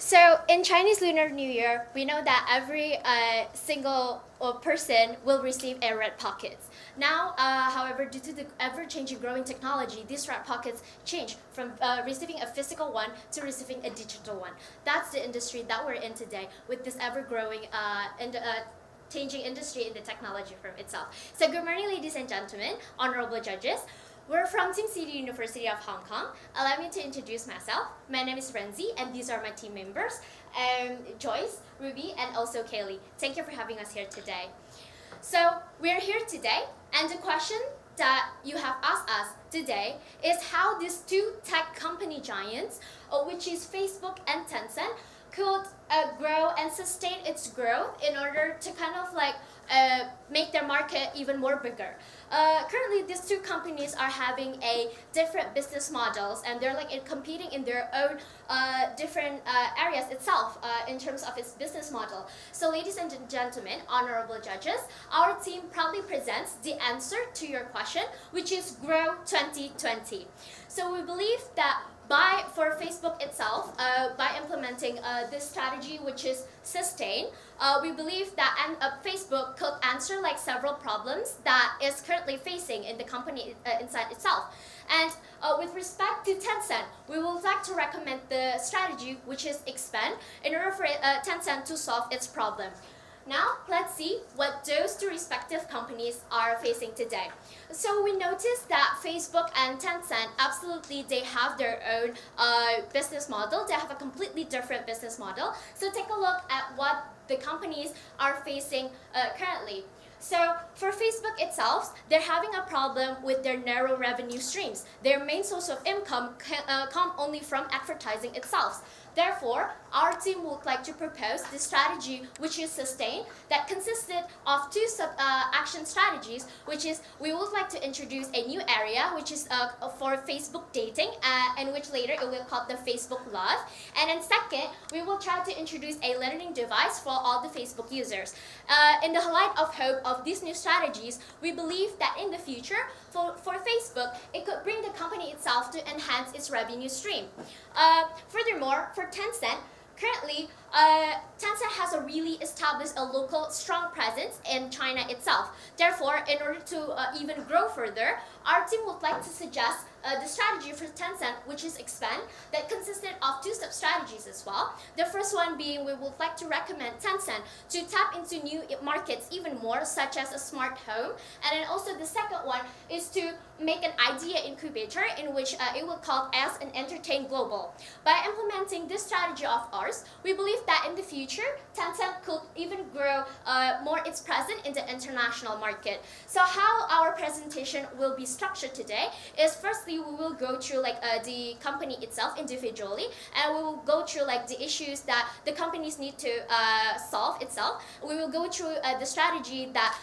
So in Chinese Lunar New Year, we know that every single person will receive a red pockets. Now, however, due to the ever-changing growing technology, these red pockets change from receiving a physical one to receiving a digital one. That's the industry that we're in today with this ever-growing changing industry in the technology firm itself. So good morning, ladies and gentlemen, honorable judges. We're from Ting City University of Hong Kong. Allow me to introduce myself. My name is Renzi, and these are my team members, Joyce, Ruby, and also Kaylee. Thank you for having us here today. So we're here today, and the question that you have asked us today is how these two tech company giants, which is Facebook and Tencent, could grow and sustain its growth in order to kind of like make their market even more bigger. Currently, these two companies are having a different business models, and they're like competing in their own different areas itself in terms of its business model. So, ladies and gentlemen, honorable judges, our team proudly presents the answer to your question, which is Grow 2020. So, we believe that for Facebook itself, by implementing this strategy, which is sustain, we believe that Facebook could answer like several problems that is currently facing in the company inside itself. And with respect to Tencent, we would like to recommend the strategy, which is expand, in order for Tencent to solve its problem. Now, let's see what those two respective companies are facing today. So we noticed that Facebook and Tencent, absolutely, they have their own business model. They have a completely different business model. So take a look at what the companies are facing currently. So for Facebook itself, they're having a problem with their narrow revenue streams. Their main source of income come only from advertising itself. Therefore, our team would like to propose this strategy, which is sustain, that consisted of two action strategies, which is we would like to introduce a new area, which is for Facebook dating, and which later it will call the Facebook Love. And then second, we will try to introduce a learning device for all the Facebook users. In the light of hope of these new strategies, we believe that in the future, for Facebook, it could bring the company itself to enhance its revenue stream. Furthermore, for Tencent, currently, Tencent has a really established a local strong presence in China itself. Therefore, in order to even grow further, our team would like to suggest the strategy for Tencent, which is expand, that consisted of two sub-strategies as well. The first one being we would like to recommend Tencent to tap into new markets even more, such as a smart home. And then also the second one is to make an idea incubator in which it will call as an Entertain Global. By implementing this strategy of ours, we believe that in the future, Tencent could even grow more its presence in the international market. So how our presentation will be structured today is firstly, we will go through like the company itself individually, and we will go through like the issues that the companies need to solve itself. We will go through the strategy that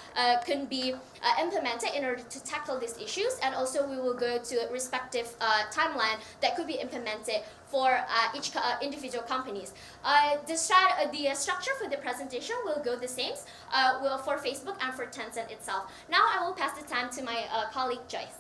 can be implemented in order to tackle these issues, and also we will go to respective timeline that could be implemented for each individual companies. The structure for the presentation will go the same for Facebook and for Tencent itself. Now I will pass the time to my colleague Joyce.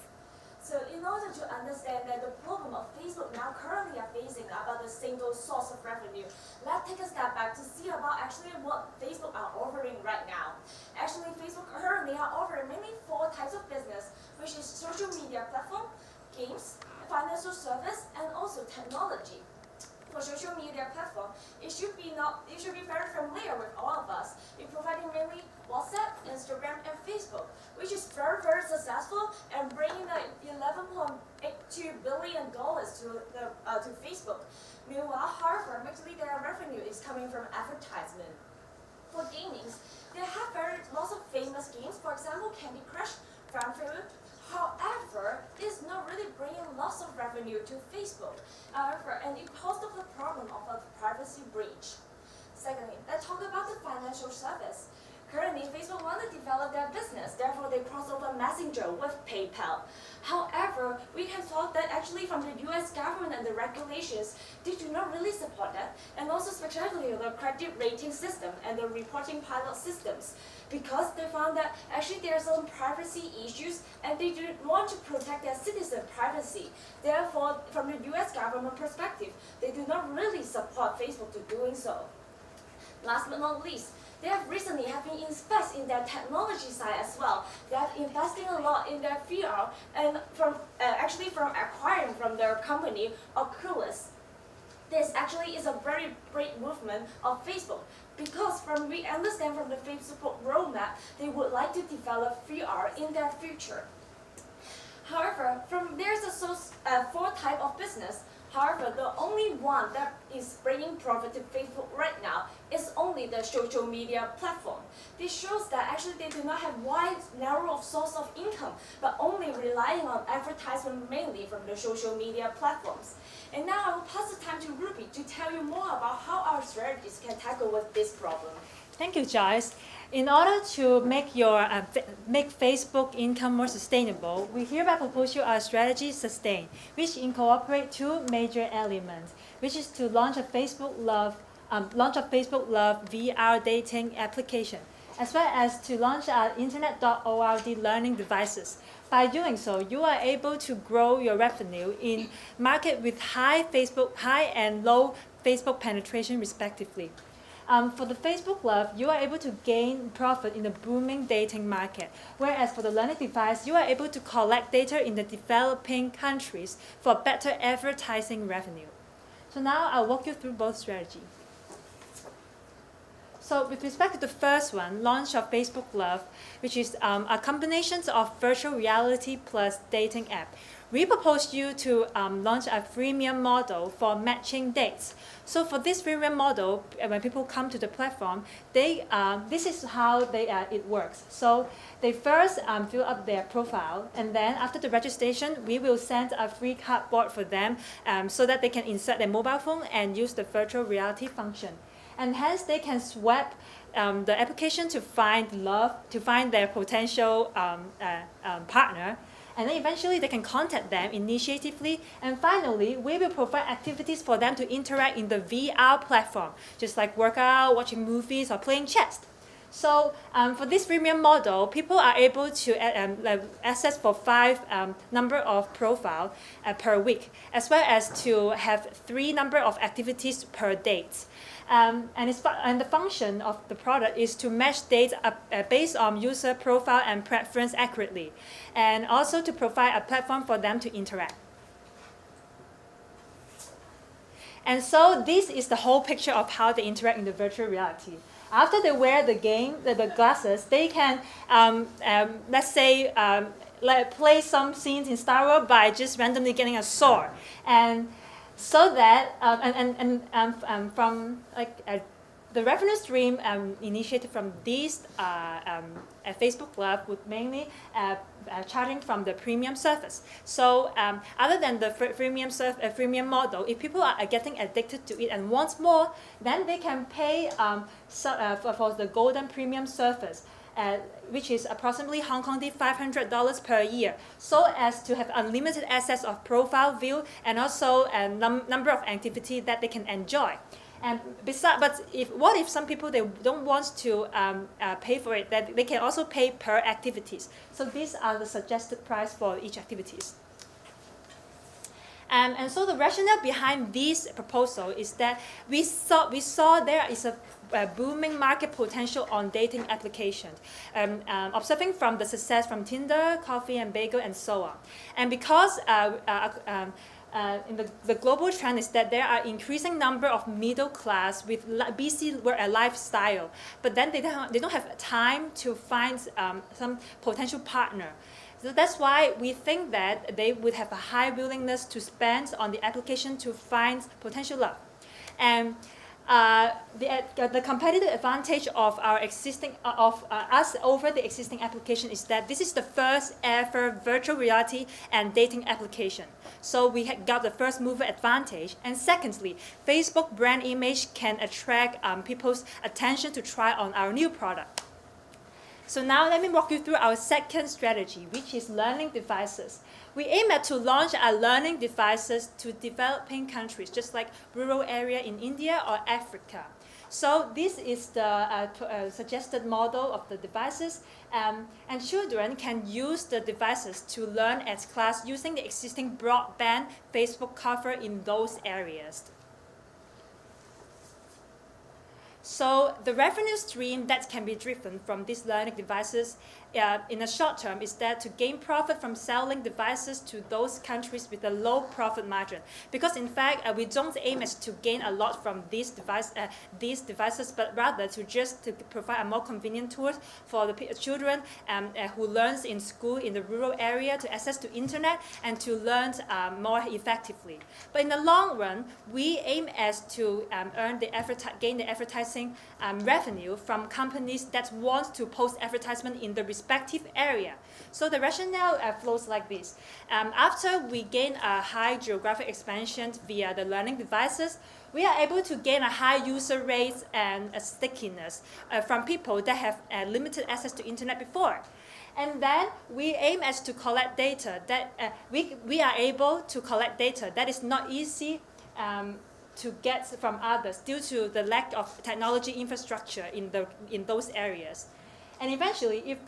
So in order to understand that the problem of Facebook now currently are facing about the single source of revenue, let's take a step back to see about actually what Facebook are offering right now. Actually, Facebook currently are offering mainly four types of business, which is social media platform, games, financial service, and also technology. For social media platform, it should be very familiar with all of us. We're providing mainly WhatsApp, Instagram, and Facebook, which is very successful and bringing $11.82 billion to Facebook. Meanwhile, however, majorly their revenue is coming from advertisement. For gamings, they have lots of famous games. For example, Candy Crush, Farmville. However, it's not really bringing lots of revenue to Facebook. However, and it caused the problem of a privacy breach. Secondly, let's talk about the financial service. Currently, Facebook wants to develop their business, therefore they cross over Messenger with PayPal. However, we can thought that actually from the US government and the regulations, they do not really support that, and also especially the credit rating system and the reporting pilot systems, because they found that actually there are some privacy issues and they do want to protect their citizen privacy. Therefore, from the US government perspective, they do not really support Facebook to doing so. Last but not least, they have recently been invested in their technology side as well. They are investing a lot in their VR and from acquiring from their company Oculus. This actually is a very great movement of Facebook because we understand from the Facebook roadmap, they would like to develop VR in their future. However, there's a four type of business. However, the only one that is bringing profit to Facebook right now is only the social media platform. This shows that actually they do not have wide, narrow source of income, but only relying on advertisement mainly from the social media platforms. And now I will pass the time to Ruby to tell you more about how our strategies can tackle with this problem. Thank you, Joyce. In order to make Facebook income more sustainable, we hereby propose you our strategy Sustain, which incorporate two major elements, which is to launch a Facebook Love VR dating application, as well as to launch our internet.org learning devices. By doing so, you are able to grow your revenue in market with high and low Facebook penetration respectively. For the Facebook Love, you are able to gain profit in the booming dating market, whereas for the learning device, you are able to collect data in the developing countries for better advertising revenue. So now I'll walk you through both strategies. So with respect to the first one, launch of Facebook Love, which is a combination of virtual reality plus dating app, we propose you to launch a freemium model for matching dates. So for this freemium model, when people come to the platform, this is how it works. So they first fill up their profile, and then after the registration, we will send a free cardboard for them so that they can insert their mobile phone and use the virtual reality function. And hence they can swipe the application to find their potential partner. And then eventually they can contact them initiatively. And finally, we will provide activities for them to interact in the VR platform, just like workout, watching movies, or playing chess. So for this freemium model, people are able to access for 5 number of profile per week, as well as to have 3 number of activities per date. And the function of the product is to match dates based on user profile and preference accurately, and also to provide a platform for them to interact. And so this is the whole picture of how they interact in the virtual reality. After they wear the glasses, they can, let's say, play some scenes in Star Wars by just randomly getting a sword. And so that, from the revenue stream initiated from these Facebook Love would mainly charging from the premium service. So other than the freemium model, if people are getting addicted to it and want more, then they can pay for the golden premium service, which is approximately Hong Kong $500 per year, so as to have unlimited access of profile view and also a number of activities that they can enjoy. And what if some people they don't want to pay for it? That they can also pay per activities. So these are the suggested price for each activities. And so the rationale behind this proposal is that we saw there is a booming market potential on dating applications, observing from the success from Tinder, Coffee and Bagel, and so on. And because in the global trend is that there are increasing number of middle class with busy lifestyle, but then they don't have time to find some potential partner. So that's why we think that they would have a high willingness to spend on the application to find potential love. And the competitive advantage of our existing us over the existing application is that this is the first ever virtual reality and dating application. So we got the first mover advantage. And secondly, Facebook brand image can attract people's attention to try on our new product. So now let me walk you through our second strategy, which is learning devices. We aim at to launch our learning devices to developing countries, just like rural area in India or Africa. So this is the suggested model of the devices, and children can use the devices to learn at class using the existing broadband Facebook cover in those areas. So the revenue stream that can be driven from these learning devices in the short term is that to gain profit from selling devices to those countries with a low profit margin. Because in fact, we don't aim at to gain a lot from these devices, but rather to just to provide a more convenient tool for the children who learns in school in the rural area to access to internet and to learn more effectively. But in the long run, we aim as to gain the advertising revenue from companies that want to post advertisement in the respective area. So the rationale flows like this. After we gain a high geographic expansion via the learning devices, we are able to gain a high user rate and a stickiness from people that have limited access to internet before. And then we aim as to collect data that we are able to collect data that is not easy to get from others due to the lack of technology infrastructure in those areas. And eventually, if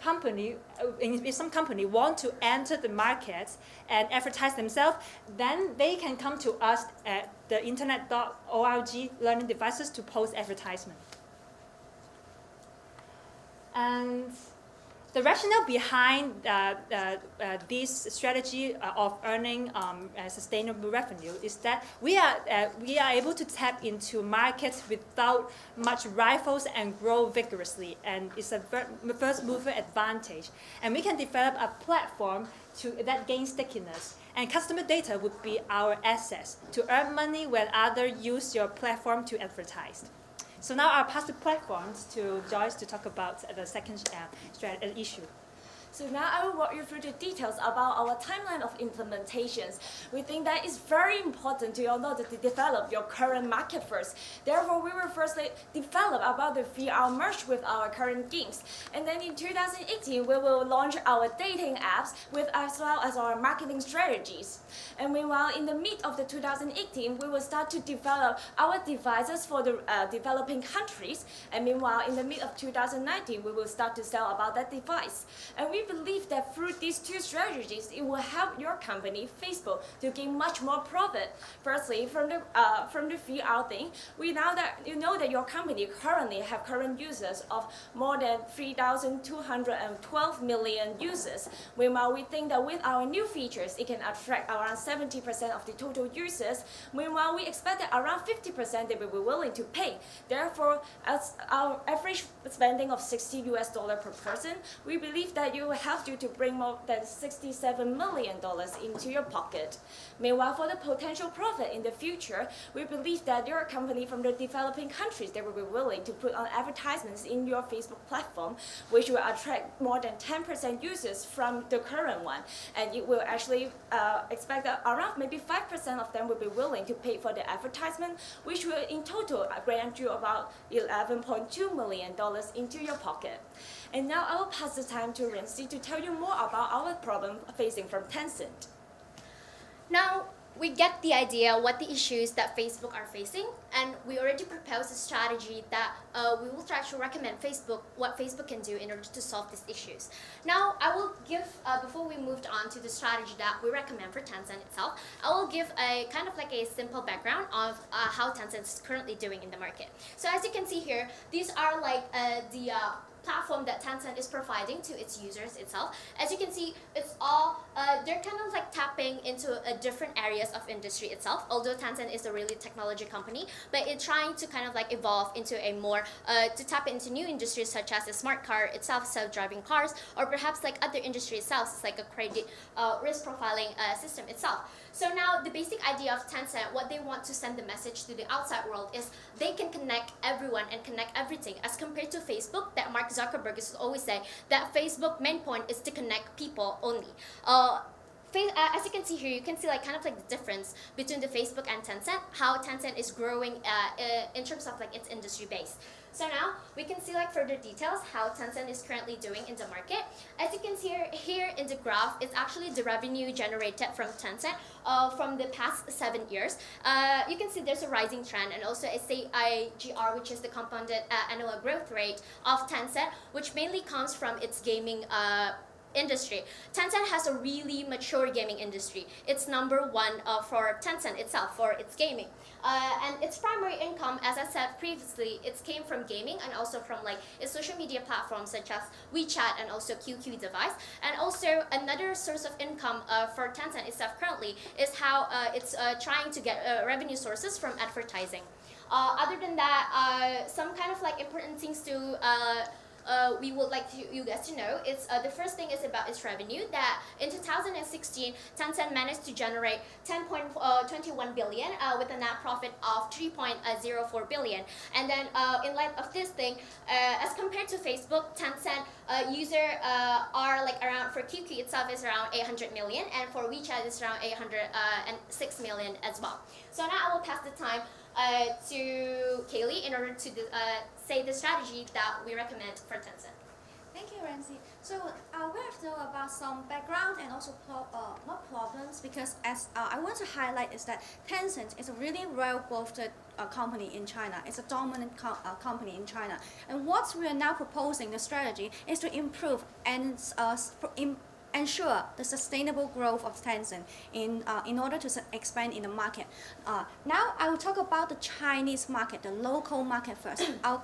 some company want to enter the market and advertise themselves, then they can come to us at the internet.org learning devices to post advertisement. And the rationale behind this strategy of earning sustainable revenue is that we are able to tap into markets without much rivals and grow vigorously, and it's a first mover advantage. And we can develop a platform that gains stickiness. And customer data would be our assets to earn money when others use your platform to advertise. So now I'll pass the platforms to Joyce to talk about the second issue. So now I will walk you through the details about our timeline of implementations. We think that it's very important to to develop your current market first. Therefore, we will firstly develop about the VR merge with our current games. And then in 2018, we will launch our dating apps as well as our marketing strategies. And meanwhile, in the mid of the 2018, we will start to develop our devices for the developing countries. And meanwhile, in the mid of 2019, we will start to sell about that device. And we believe that through these two strategies, it will help your company, Facebook, to gain much more profit. Firstly, from the VR thing, we now that you know that your company currently have current users of more than 3,212 million users. Meanwhile, we think that with our new features, it can attract around 70% of the total users. Meanwhile, we expect that around 50% they will be willing to pay. Therefore, as our average spending of $60 per person, we believe that you will help you to bring more than $67 million into your pocket. Meanwhile, for the potential profit in the future, we believe that your company from the developing countries, they will be willing to put on advertisements in your Facebook platform, which will attract more than 10% users from the current one. And it will actually expect that around maybe 5% of them will be willing to pay for the advertisement, which will in total grant you about $11.2 million into your pocket. And now I will pass the time to Rincy to tell you more about our problem facing from Tencent. Now, we get the idea what the issues that Facebook are facing, and we already proposed a strategy that we will try to recommend Facebook what Facebook can do in order to solve these issues. Now, I will give, before we moved on to the strategy that we recommend for Tencent itself, I will give a kind of like a simple background of how Tencent is currently doing in the market. So as you can see here, these are like the platform that Tencent is providing to its users itself. As you can see, it's all, they're kind of like tapping into different areas of industry itself, although Tencent is a really technology company, but it's trying to kind of like evolve into a more, to tap into new industries such as the smart car itself, self-driving cars, or perhaps like other industry itself, it's like a credit risk profiling system itself. So now the basic idea of Tencent, what they want to send the message to the outside world is they can connect everyone and connect everything, as compared to Facebook that Mark Zuckerberg is always saying that Facebook main point is to connect people only. as you can see here, you can see like kind of like the difference between the Facebook and Tencent, how Tencent is growing in terms of like its industry base. So now we can see like further details how Tencent is currently doing in the market. As you can see here in the graph, it's actually the revenue generated from Tencent from the past 7 years. You can see there's a rising trend, and also a CAGR, which is the compounded annual growth rate of Tencent, which mainly comes from its gaming industry. Tencent has a really mature gaming industry. It's number one for Tencent itself, for its gaming. And its primary income, as I said previously, it came from gaming and also from like its social media platforms such as WeChat and also QQ device. And also another source of income for Tencent itself currently is how it's trying to get revenue sources from advertising. Other than that, some kind of like important things to we would like you guys to know is the first thing is about its revenue, that in 2016 Tencent managed to generate 10.21 billion with a net profit of 3.04 billion. And then in light of this thing, as compared to Facebook, Tencent user are like around, for QQ itself is around 800 million, and for WeChat is around 806 million as well. So now I will pass the time to Kaylee in order to say the strategy that we recommend for Tencent. Thank you, Rancy. So we have to know about some background and also not problems, because as I want to highlight is that Tencent is a really well-boosted company in China. It's a dominant company in China. And what we are now proposing, the strategy, is to improve and ensure the sustainable growth of Tencent in order to expand in the market. Now I will talk about the Chinese market, the local market first. Our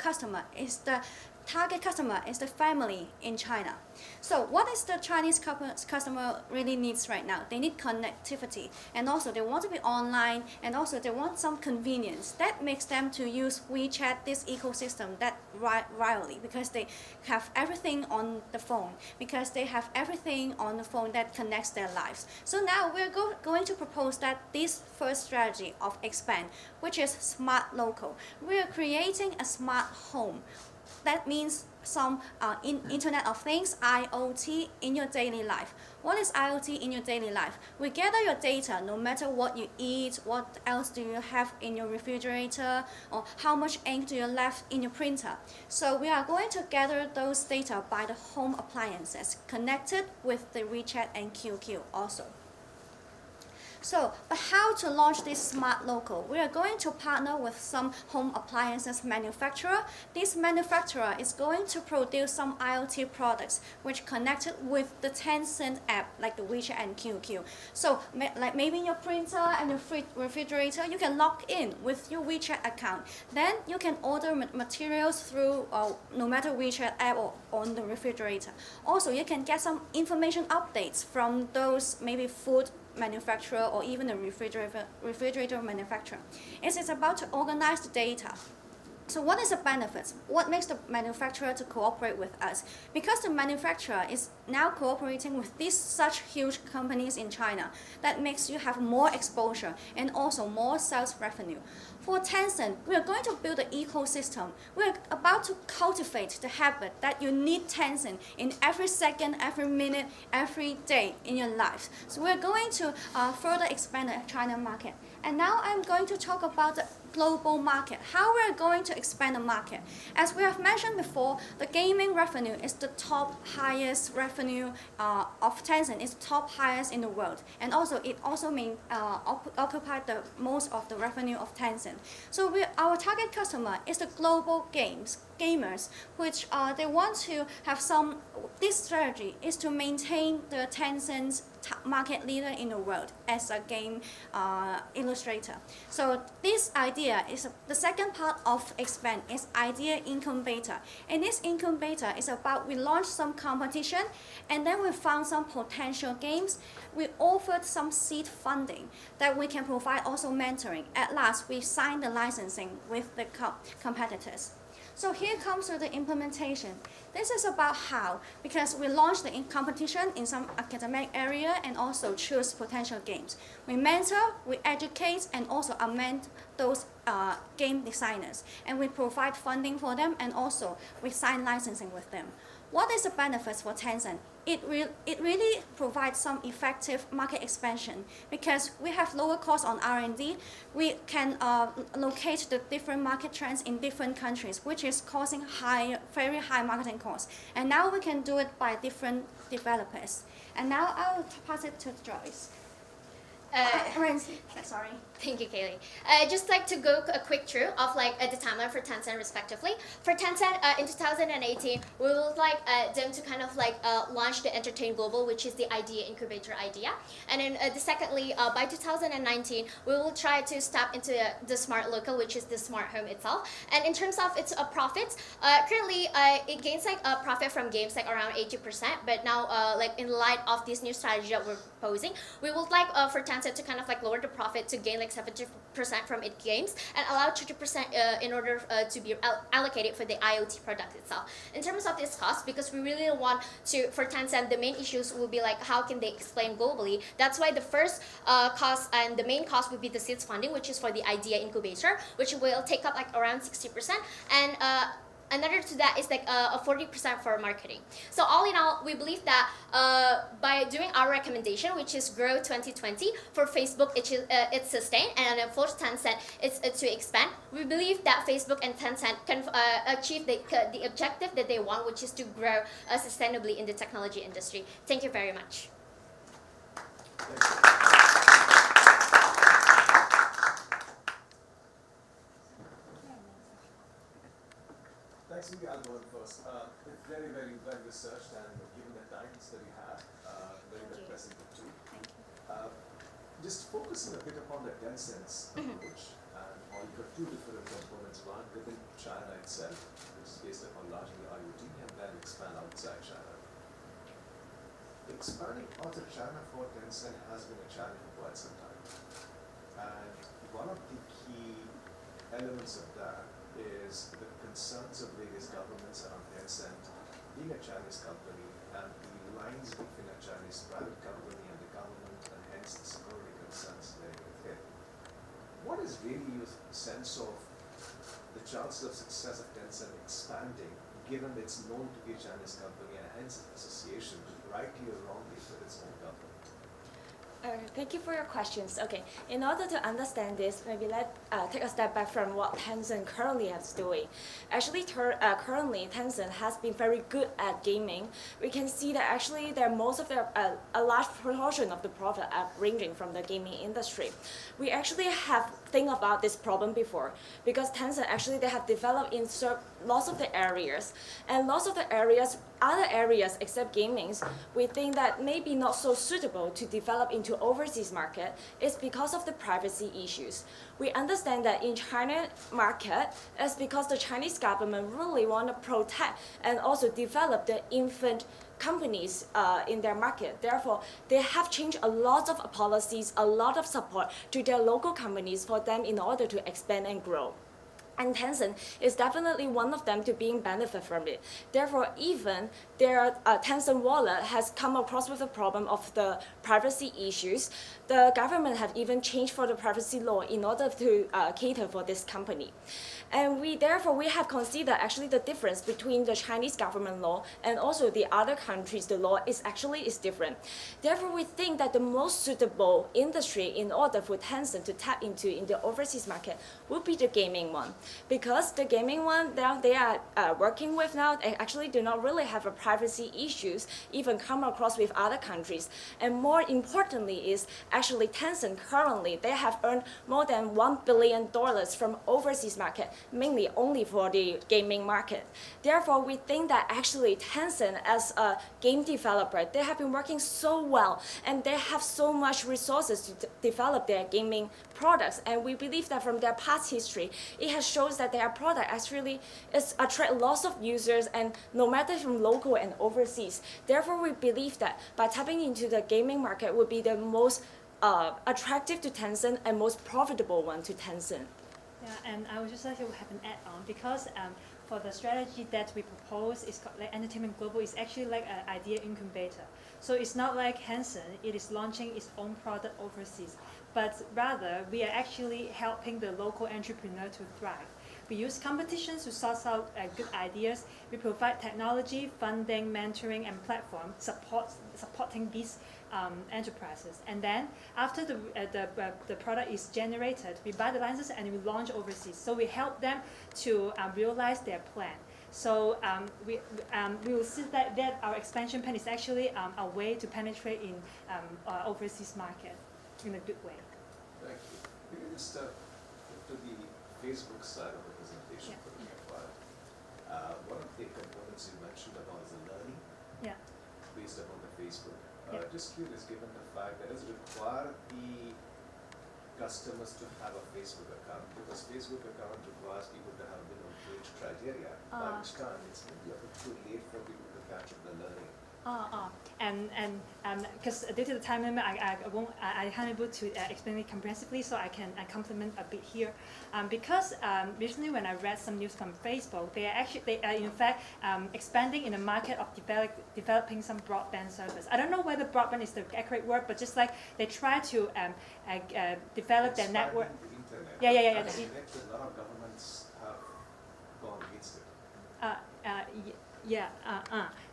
target customer is the family in China. So what is the Chinese customer really needs right now? They need connectivity, and also they want to be online, and also they want some convenience. That makes them to use WeChat, this ecosystem, that rarely, because they have everything on the phone, because they have everything on the phone that connects their lives. So now we're going to propose that this first strategy of expand, which is smart local. We are creating a smart home. That means some Internet of Things, IoT, in your daily life. What is IoT in your daily life? We gather your data, no matter what you eat, what else do you have in your refrigerator, or how much ink do you left in your printer. So we are going to gather those data by the home appliances connected with the WeChat and QQ also. So, but how to launch this smart local? We are going to partner with some home appliances manufacturer. This manufacturer is going to produce some IoT products which connected with the Tencent app, like the WeChat and QQ. So, like maybe in your printer and your refrigerator, you can log in with your WeChat account. Then you can order materials through no matter WeChat app or on the refrigerator. Also, you can get some information updates from those maybe food manufacturer or even a refrigerator manufacturer. It is about to organize the data. So what is the benefits? What makes the manufacturer to cooperate with us? Because the manufacturer is now cooperating with these such huge companies in China, that makes you have more exposure and also more sales revenue. For Tencent, we are going to build an ecosystem. We are about to cultivate the habit that you need Tencent in every second, every minute, every day in your life. So we are going to further expand the China market. And now I'm going to talk about the global market, how we are going to expand the market. As we have mentioned before, the gaming revenue is the top highest revenue of Tencent, is top highest in the world, and also it also occupied the most of the revenue of Tencent. So our target customer is the global gamers, which they want to have some. This strategy is to maintain the Tencent's market leader in the world as a game illustrator. So this idea is the second part of expand, is idea incubator. And this incubator is about, we launched some competition and then we found some potential games. We offered some seed funding that we can provide also mentoring. At last, we signed the licensing with the competitors. So here comes to the implementation. This is about how, because we launched the competition in some academic area and also choose potential games. We mentor, we educate, and also amend those game designers. And we provide funding for them, and also we sign licensing with them. what is the benefits for Tencent? It really provides some effective market expansion because we have lower costs on R&D. We can locate the different market trends in different countries, which is causing very high marketing costs. And now we can do it by different developers. And now I'll pass it to Joyce. Sorry. Thank you, Kaylee. Just like to go a quick through of like the timeline for Tencent respectively. For Tencent, in 2018, we would like them to kind of like launch the Entertain Global, which is the idea incubator idea. And then secondly, by 2019, we will try to step into the smart local, which is the smart home itself. And in terms of its profits, currently it gains like a profit from games like around 80%. But now, like in light of this new strategy that we're proposing, we would like for Tencent to kind of like lower the profit to gain like 70% from its games and allow 30% in order to be allocated for the IoT product itself. In terms of this cost, because we really want to, for Tencent, the main issues will be like how can they explain globally. That's why the first cost and the main cost would be the seeds funding, which is for the idea incubator, which will take up like around 60%. And another to that is like a 40% for marketing. So all in all, we believe that by doing our recommendation, which is Grow 2020, for Facebook, it's sustained, and then for Tencent, it's to expand. We believe that Facebook and Tencent can achieve the objective that they want, which is to grow sustainably in the technology industry. Thank you very much. Thanks, maybe I'll go in first. It's very, very well researched, and given the times that we have, very well presented too. Thank you. Just focusing a bit upon the Tencent's approach, and you've got two different components. One within China itself, which is based upon largely IoT, and then expand outside China. Expanding out of China for Tencent has been a challenge for quite some time. And one of the key elements of that is the concerns of various governments around Tencent being a Chinese company and the lines between a Chinese private company and the government, and hence the security concerns there with it. What is really your sense of the chances of success of Tencent expanding, given it's known to be a Chinese company and hence its association, rightly or wrongly, with its own government? Thank you for your questions. Okay, in order to understand this, maybe let's take a step back from what Tencent currently is doing. Actually, currently Tencent has been very good at gaming. We can see that actually a large proportion of the profit are ranging from the gaming industry. We actually have think about this problem before, because Tencent actually they have developed in lots of the areas, and lots of the areas, other areas except gamings, we think that maybe not so suitable to develop into overseas market is because of the privacy issues. We understand that in China market, it's because the Chinese government really want to protect and also develop the infant companies in their market. Therefore, they have changed a lot of policies, a lot of support to their local companies for them in order to expand and grow. And Tencent is definitely one of them to being benefit from it. Therefore, even their Tencent wallet has come across with a problem of the privacy issues, the government have even changed for the privacy law in order to cater for this company. And we have considered actually the difference between the Chinese government law and also the other countries, the law is different. Therefore, we think that the most suitable industry in order for Tencent to tap into in the overseas market would be the gaming one. Because the gaming one that they are working with now, they actually do not really have a privacy issues, even come across with other countries. And more importantly is actually Tencent currently, they have earned more than $1 billion from overseas market, mainly only for the gaming market. Therefore, we think that actually Tencent as a game developer, they have been working so well and they have so much resources to develop their gaming products. And we believe that from their past history, it has shown that their product actually attract lots of users, and no matter from local and overseas. Therefore, we believe that by tapping into the gaming market would be the most attractive to Tencent and most profitable one to Tencent. Yeah, and I would just like to have an add-on because for the strategy that we propose is called like Entertainment Global is actually like an idea incubator. So it's not like Tencent, it is launching its own product overseas, but rather we are actually helping the local entrepreneur to thrive. We use competitions to source out good ideas. We provide technology, funding, mentoring, and platform supporting these enterprises. And then after the product is generated, we buy the licenses and we launch overseas. So we help them to realize their plan. So we will see that our expansion plan is actually a way to penetrate in overseas market in a good way. Thank you. We can just to the Facebook side of the presentation Yeah. for the acquired. One of the components you mentioned about is the learning Yeah. based upon the Facebook. Yeah. Just curious, given the fact that does it require the customers to have a Facebook account? Because Facebook account requires people to have minimum age criteria, by which time it's maybe a bit too late for people to catch up the learning. And because due to the time limit, I can't able to explain it comprehensively, so I can complement a bit here. Because recently when I read some news from Facebook, they are in fact expanding in the market of developing some broadband service. I don't know whether broadband is the accurate word, but just like they try to develop their network. Expanding the internet. Yeah. That's correct. A lot of governments have gone against it.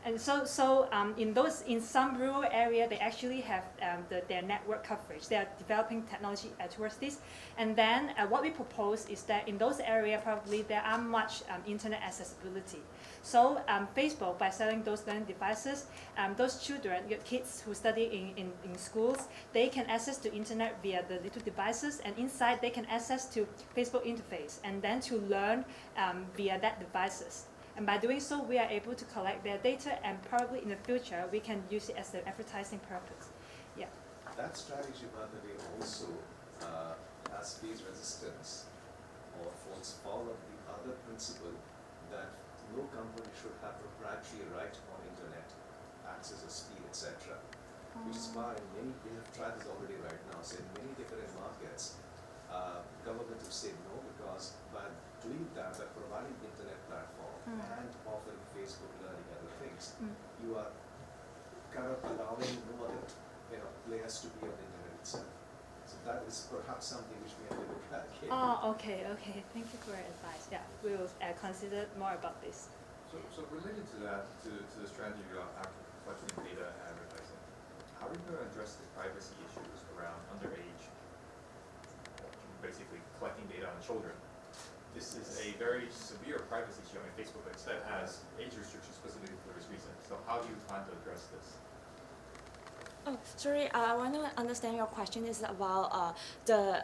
And so in some rural area they actually have their network coverage. They are developing technology towards this, and then what we propose is that in those areas probably there are much internet accessibility. So Facebook, by selling those learning devices, those children, kids who study in schools, they can access to internet via the little devices, and inside they can access to Facebook interface and then to learn via that devices. And by doing so, we are able to collect their data, and probably in the future, we can use it as an advertising purpose. Yeah. That strategy, by the way, also has phase resistance or falls foul of the other principle that no company should have proprietary right on internet, access or speed, etc. Which is why we have tried this already right now. So in many different markets, government have said no, because by doing that, by providing the internet platform and offering Facebook learning and other things, you are kind of allowing no other players to be on the internet itself. So that is perhaps something which we have to look at again. Oh, okay. Thank you for your advice. Yeah, we will consider more about this. So related to that, to the strategy of collecting data and advertising, how are you going to address the privacy issues around underage, basically collecting data on children? This is a very severe privacy issue. I mean, Facebook instead has age restrictions specifically for this reason. So how do you plan to address this? Oh, sorry, I want to understand your question is about the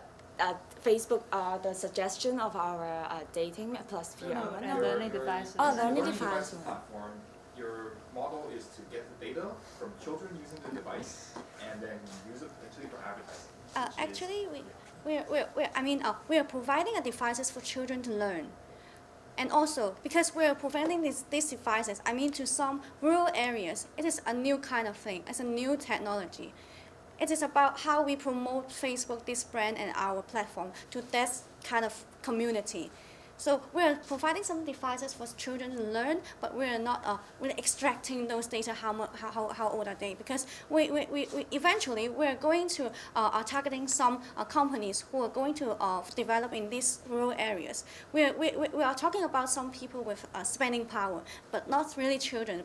Facebook, the suggestion of our dating plus VR. and learning devices. Oh, Your learning device. platform, your model is to get the data from children using the device and then use it potentially for advertising. Actually, we are providing devices for children to learn. And also, because we are providing these devices, to some rural areas, it is a new kind of thing. It's a new technology. It is about how we promote Facebook, this brand, and our platform to that kind of community. So we are providing some devices for children to learn, but we are not really extracting those data, how old are they, because we eventually we are going to are targeting some companies who are going to develop in these rural areas. We are talking about some people with spending power, but not really children.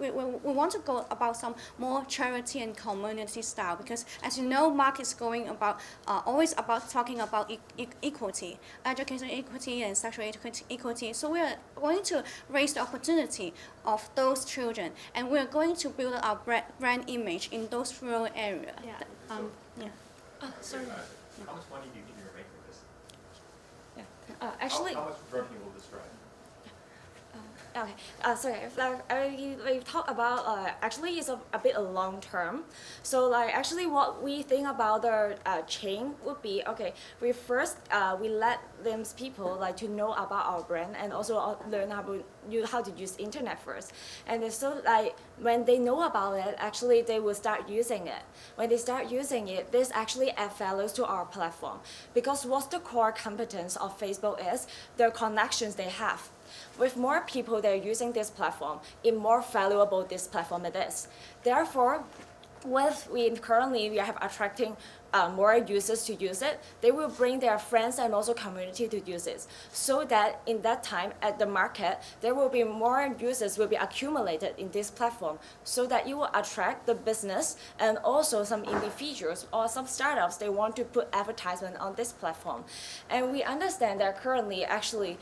We want to go about some more charity and community style, because as you know, Mark is going about always about talking about equality, education equity and sexual equity. So we are going to raise the opportunity of those children, and we are going to build our brand image in those rural areas. Yeah. Sorry. How much money do you think you're going to make from this? Yeah. Actually. How much revenue will this drive? Okay, sorry, we talk about, actually it's a bit long term. So actually what we think about the chain would be, okay, we first, we let these people to know about our brand and also learn how to use internet first. And so when they know about it, actually they will start using it. When they start using it, this actually adds value to our platform. Because what's the core competence of Facebook is the connections they have. With more people that are using this platform, the more valuable this platform it is. Therefore, currently we have attracting more users to use it, they will bring their friends and also community to use it. So that in that time at the market, there will be more users will be accumulated in this platform, so that it will attract the business and also some individuals or some startups, they want to put advertisement on this platform. And we understand that currently actually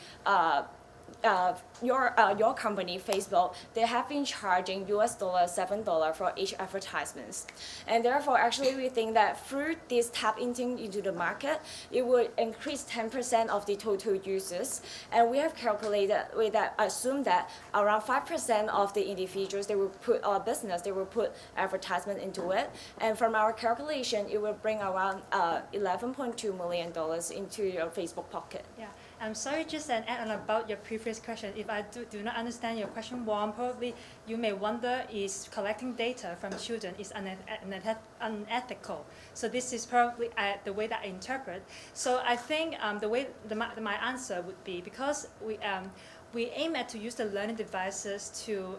your company, Facebook, they have been charging $7 for each advertisements. And therefore, actually, we think that through this tap into the market, it would increase 10% of the total users. And we have calculated, we that assume that around 5% of the individuals, they will put our business, they will put advertisement into it. And from our calculation, it will bring around $11.2 million into your Facebook pocket. Yeah, I'm sorry, just an add-on about your previous question. If I do not understand your question one, probably you may wonder, is collecting data from children is unethical? So this is probably the way that I interpret. So I think the way my answer would be, because we aim at to use the learning devices to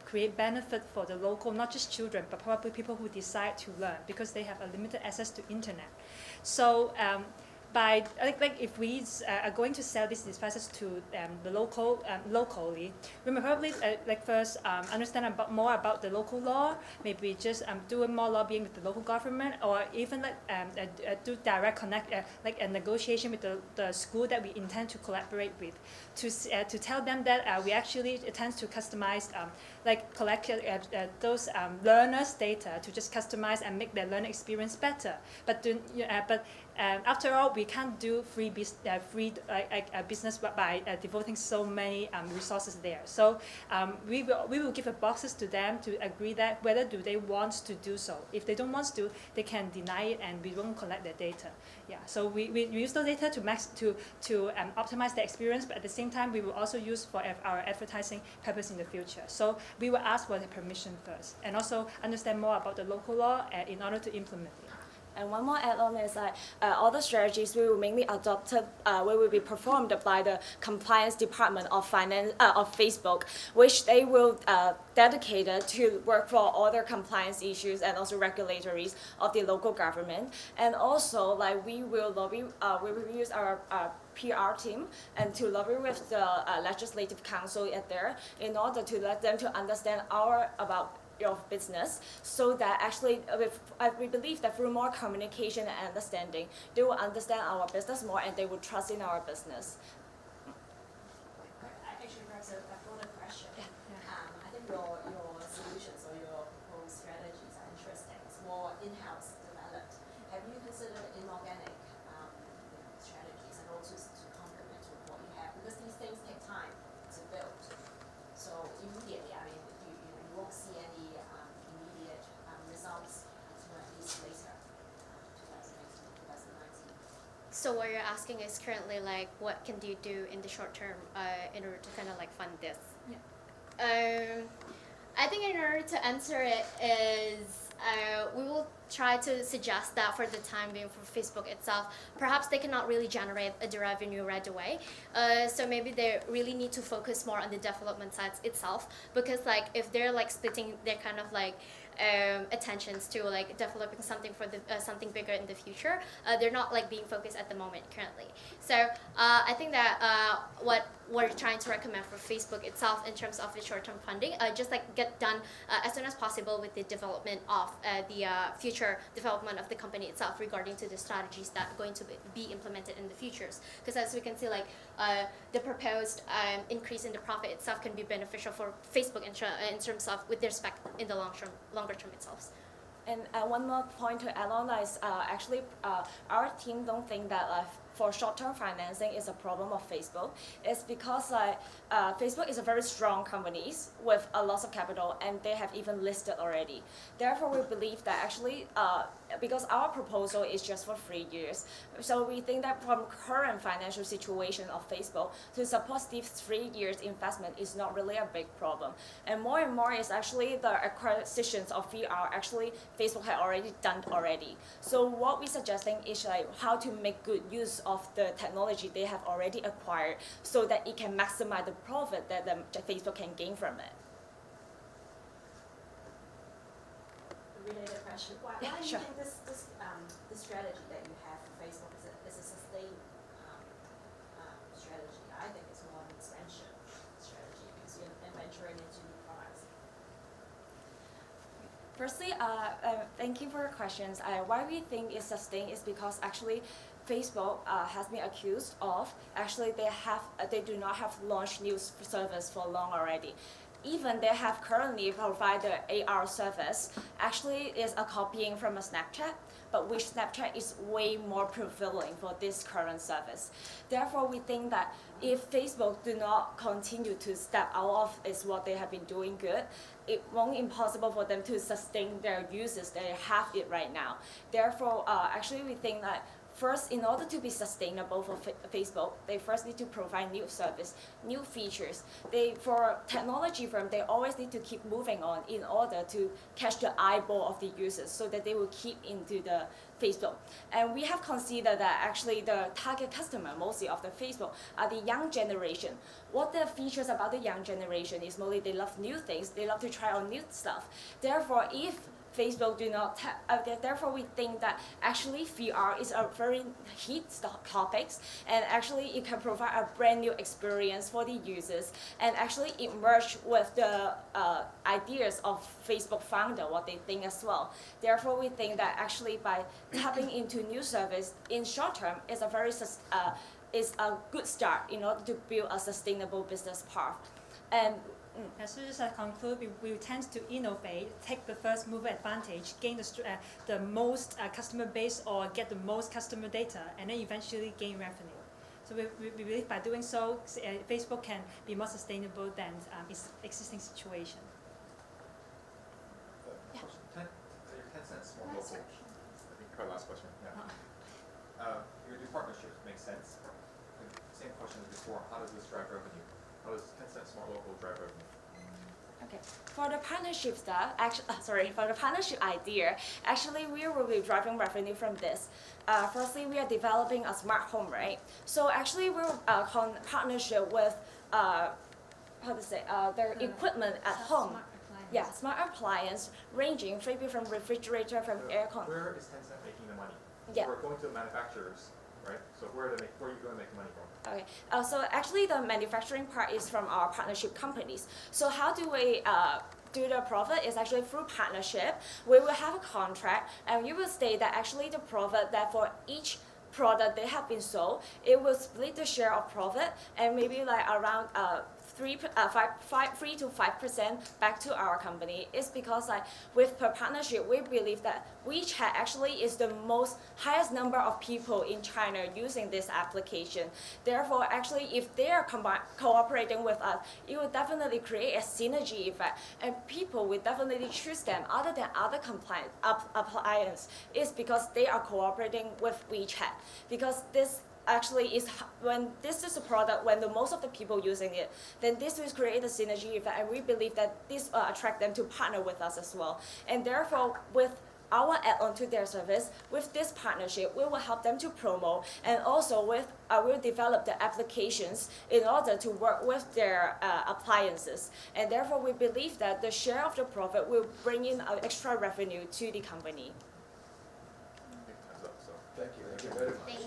create benefit for the local, not just children, but probably people who decide to learn because they have a limited access to internet. So by if we are going to sell these devices to the locally, we may probably first understand more about the local law, maybe just doing more lobbying with the local government, or even do direct connect a negotiation with the school that we intend to collaborate with, to tell them that we actually intend to customize collect those learners' data to just customize and make their learning experience better. But after all, we can't do free business by devoting so many resources there. So we will give boxes to them to agree that whether do they want to do so. If they don't want to, they can deny it, and we won't collect their data. Yeah. So we use those data to optimize the experience, but at the same time, we will also use for our advertising purpose in the future. So we will ask for the permission first, and also understand more about the local law in order to implement it. And one more add-on is that all the strategies we will mainly adopted, will be performed by the compliance department of Facebook, which they will dedicated to work for all their compliance issues and also regulatories of the local government. And also, we will lobby, we will use our PR team and to lobby with the legislative council at there in order to let them to understand about your business, so that actually we believe that through more communication and understanding, they will understand our business more and they will trust in our business. Actually, perhaps a broader question. Yeah. I think your solutions or your proposed strategies are interesting. It's more in-house developed. Have you considered inorganic strategies and also to complement with what you have? Because these things take time to build. So immediately, I mean, you won't see any immediate results until at least later, 2018, 2019. So what you're asking is currently what can you do in the short term in order to kind of fund this? Yeah. I think in order to answer it is we will try to suggest that for the time being for Facebook itself, perhaps they cannot really generate the revenue right away. So maybe they really need to focus more on the development side itself, because if they're splitting their kind of attentions to developing something for the something bigger in the future, they're not being focused at the moment currently. So I think that what we're trying to recommend for Facebook itself in terms of the short-term funding, just get done as soon as possible with the development of the future development of the company itself regarding to the strategies that are going to be implemented in the futures. Because as we can see, the proposed increase in the profit itself can be beneficial for Facebook in terms of with their respect in the longer term itself. And one more point to add on is actually our team don't think that for short-term financing is a problem of Facebook. It's because Facebook is a very strong company with a lot of capital, and they have even listed already. Therefore, we believe that actually, because our proposal is just for 3 years, so we think that from current financial situation of Facebook, to support these 3 years investment is not really a big problem. And more is actually the acquisitions of VR, actually Facebook had already done already. So what we're suggesting is how to make good use of the technology they have already acquired, so that it can maximize the profit that Facebook can gain from it. related question. Why do you Sure. think this strategy that you have for Facebook is a sustained strategy? I think it's more an expansion strategy because you're venturing into new products. Firstly, thank you for your questions. Why we think it's sustained is because actually Facebook has been accused of actually they do not have launched new service for long already. Even they have currently provided AR service actually is a copying from a Snapchat, but which Snapchat is way more prevalent for this current service. Therefore, we think that if Facebook do not continue to step out of is what they have been doing good, it won't be impossible for them to sustain their users that they have it right now. Therefore, actually we think that first, in order to be sustainable for Facebook, they first need to provide new service, new features. For technology firm, they always need to keep moving on in order to catch the eyeball of the users so that they will keep into the Facebook. And we have considered that actually the target customer, mostly of the Facebook, are the young generation. What the features about the young generation is mostly they love new things, they love to try on new stuff. Therefore, if Facebook do not, therefore we think that actually VR is a very hot topic, and actually it can provide a brand new experience for the users and actually it merge with the ideas of Facebook founder, what they think as well. Therefore we think that actually by tapping into new service in short term is a good start in order to build a sustainable business path. And As soon as I conclude, we tend to innovate, take the first mover advantage, gain the most customer base or get the most customer data, and then eventually gain revenue. So we believe by doing so, Facebook can be more sustainable than its existing situation. Your Tencent small local. I think our last question. Yeah. Your new partnerships make sense. Same question as before. How does this drive revenue? How does Tencent smart local drive revenue? Okay, for the partnership stuff, for the partnership idea, actually we will be driving revenue from this. Firstly, we are developing a smart home, right? So actually we're partnership with, their equipment at home. Smart appliance. Yeah, smart appliance ranging maybe from refrigerator, from aircon. Where is Tencent making the money? Yeah. We're going to the manufacturers, right? So where are you going to make money from? Okay, so actually the manufacturing part is from our partnership companies. So how do we do the profit is actually through partnership. We will have a contract and you will state that actually the profit that for each product they have been sold, it will split the share of profit and maybe like around 3 to 5% back to our company. It's because like with per partnership, we believe that WeChat actually is the highest number of people in China using this application. Therefore, actually, if they are cooperating with us, it will definitely create a synergy effect, and people will definitely choose them other than other appliance. It's because they are cooperating with WeChat. Because this actually is when this is a product when the most of the people using it, then this will create a synergy effect, and we believe that this attract them to partner with us as well. And therefore, with our add-on to their service, with this partnership, we will help them to promote, and also we'll develop the applications in order to work with their appliances. And therefore, we believe that the share of the profit will bring in extra revenue to the company. I think time's up, so. Thank you very much. Thank